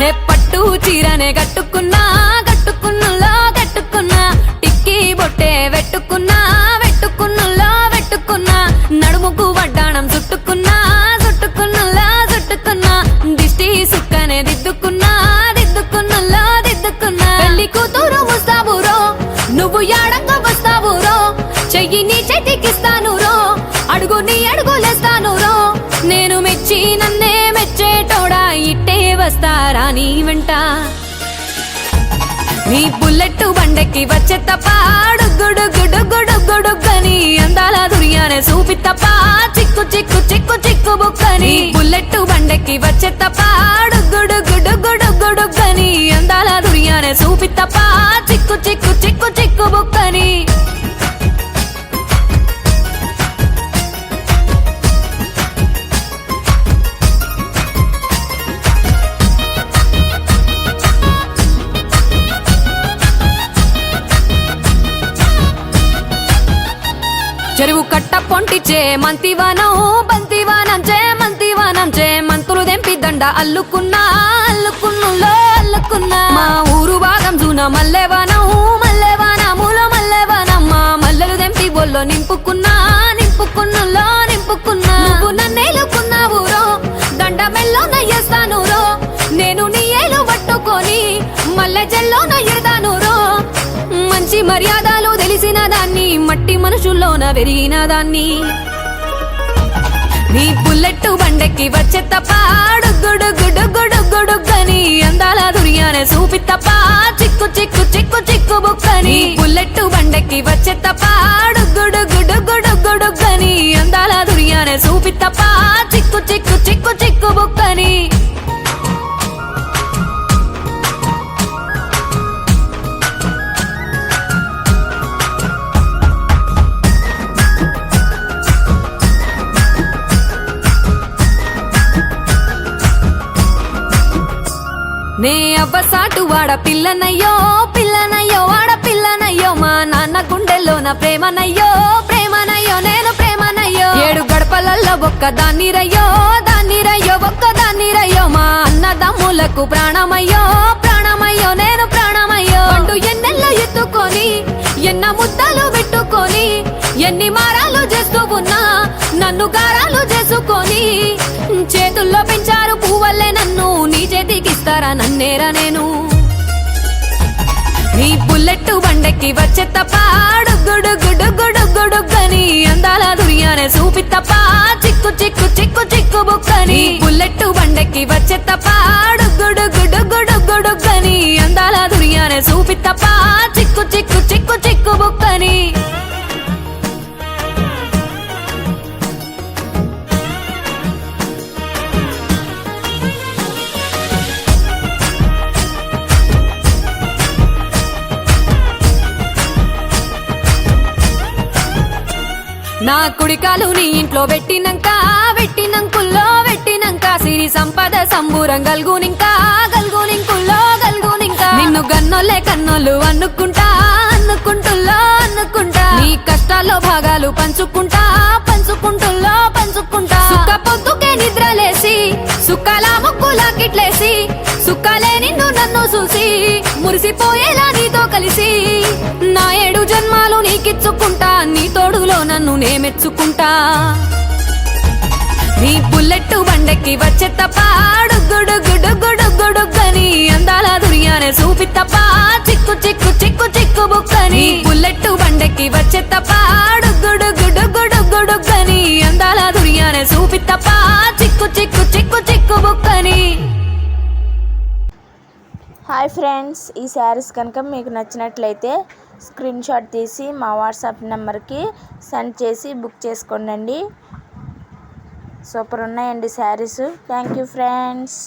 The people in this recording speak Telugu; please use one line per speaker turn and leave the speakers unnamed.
హే పట్టు చీరనే కట్టుకున్నా కట్టుకున్నులో కట్టుకున్నా టిక్కీ బొట్టే వెట్టుకున్నా వెట్టుకున్నులో వెట్టుకున్నా నడుముకు వడ్డాణం చుట్టుకున్నా చుట్టుకున్నులో చుట్టుకున్నా దిష్టి సుక్కనే దిద్దుకున్నా దిద్దుకున్నులో దిద్దుకున్నా పెళ్లి కూతురు ముస్తాబురో నువ్వు యాడంగా వస్తావురో చెయ్యి నీ చేతికిస్తాను రో అడుగు నీ అడుగులేస్తాను రో నేను మెచ్చి నన్నే మెచ్చేటోడా ఇట్టే వస్తారా నీ వెంట నీ బుల్లెట్ బండెక్కి వచ్చే తప్ప గుడుగుడుగుడుగుడుగుడుగని అందాల దుర్యానే చూపి తప్ప చిక్కు చిక్కు చిక్కు చిక్కు బుక్కని బుల్లెట్ బండెక్కి వచ్చే తప్ప గుడుగుడుగుడుగుడుగని అందాల దుర్యానే చూపి తప్ప చిక్కు చిక్కు చిక్కు చిక్కు బుక్కని చెరువు కట్ట పొంటిచే మంతివానం బంతివానం చే మంతివానం చే మంతులు దెంపి దండ అల్లుకున్నా అల్లుకున్నులో అల్లుకున్నా మా ఊరు భాగం జూన మల్లెవానం మల్లెవానములో మల్లెవానమ్మ మల్లెలు దెంపి బొల్లో నింపుకున్నా నింపుకున్నులో నింపుకున్నా నువ్వు నన్నేలుకున్నావు రో దండ మెల్లో నయ్యేస్తాను రో నేను నీ ఏలు పట్టుకొని మల్లె జల్లో నయ్యేదాను రో మంచి మర్యాదలు తెలిసిన దాన్ని మట్టి మనుషుల్లోన పెరిగిన దాన్ని నీ బుల్లెట్ బండెక్కి వచ్చే తప్ప గుడుగుడుగుడుగుడుగని అందాల దుర్యానే చూపి తప్ప చిక్కు చిక్కు చిక్కు చిక్కు బుక్కని బుల్లెట్ బండెక్కి వచ్చే తప్ప గుడుగుడుగుడుగుడుగని అందాల దుర్యానే చూపి తప్ప చిక్కు చిక్కు చిక్కు చిక్కు బుక్కని నే అవ్వసాటు వాడ పిల్లనయ్యో పిల్లనయ్యో వాడ పిల్లనయ్యో మా నాన్న గుండెల్లో నా ప్రేమనయ్యో ప్రేమనయ్యో నేను ప్రేమనయ్యో 7 గడపలల్లో ఒక్క దాన్నిరయ్యో దాన్నిరయ్యో ఒక్క దాన్నిరయ్యో మా అన్నదమ్ములకు ప్రాణమయ్యో ప్రాణమయ్యో నేను ప్రాణమయ్యో అంటూ ఎన్నెల్లో ఎత్తుకొని ఎన్న ముద్దలు పెట్టుకొని ఎన్ని మారాలు చేస్తూ ఉన్నా నన్ను గారాలు చేసుకొని చేతుల్లో పెంచారు పువ్వల్లే నన్ను నీ చేతికిస్తారా నన్నేరా నేను నీ బుల్లెట్ బండెక్కి వచ్చే తప్ప గుడుగుడుగుడుగుడుగని అందాల దుర్యానే చూపి తప్ప చిక్కు చిక్కు చిక్కు చిక్కు బుక్కని బుల్లెట్ బండెక్కి వచ్చే తప్ప గుడుగుడుగుడుగుడుగని అందాల దుర్యానే చూపి తప్ప చిక్కు చిక్కు చిక్కు చిక్కు బుక్కని నా కుడికాలు నీ ఇంట్లో పెట్టినంకుల్లో పెట్టినంక సిరి సంపద సంబూరం గల్గునింకా గల్గునింకుల్లో గల్గునింకా నిన్ను గన్నోళ్ళే కన్నోళ్ళు అనుకుంటా అనుకుంటుల్లో అనుకుంటా నీ కష్టాల్లో భాగాలు పంచుకుంటా పంచుకుంటుల్లో పంచుకుంటా సుక్క పొద్దుకే నిద్రలేసి సుక్కల ముక్కులా కిట్లేసి సుక్కలే నిన్ను నన్ను చూసి మురిసిపోయేలా నీతో కలిసి నా 7 జన్మాలు నీకిచ్చుకుంటా నీ తోడులో నన్ను నే మెచ్చుకుంటా నీ బుల్లెట్ బండెక్కి వచ్చే తప్ప గుడుగుడుగుడుగుడుగని అందాల దుర్యానే చూపి తప్ప చిక్కు చిక్కు చిక్కు చిక్కు బుక్కని బుల్లెట్ బండెక్కి వచ్చే తప్ప గుడుగుడుగుడుగుడుగని అందాల దుర్యానే చూపి తప్ప చిక్కు చిక్కు చిక్కు చిక్కు బుక్కని.
హాయ్ ఫ్రెండ్స్, ఈ శారీస్ కనుక మీకు నచ్చినట్లయితే స్క్రీన్ షాట్ తీసి మా వాట్సాప్ నెంబర్కి సెండ్ చేసి బుక్ చేసుకోండి. సూపర్ ఉన్నాయండి శారీస్. Thank you friends.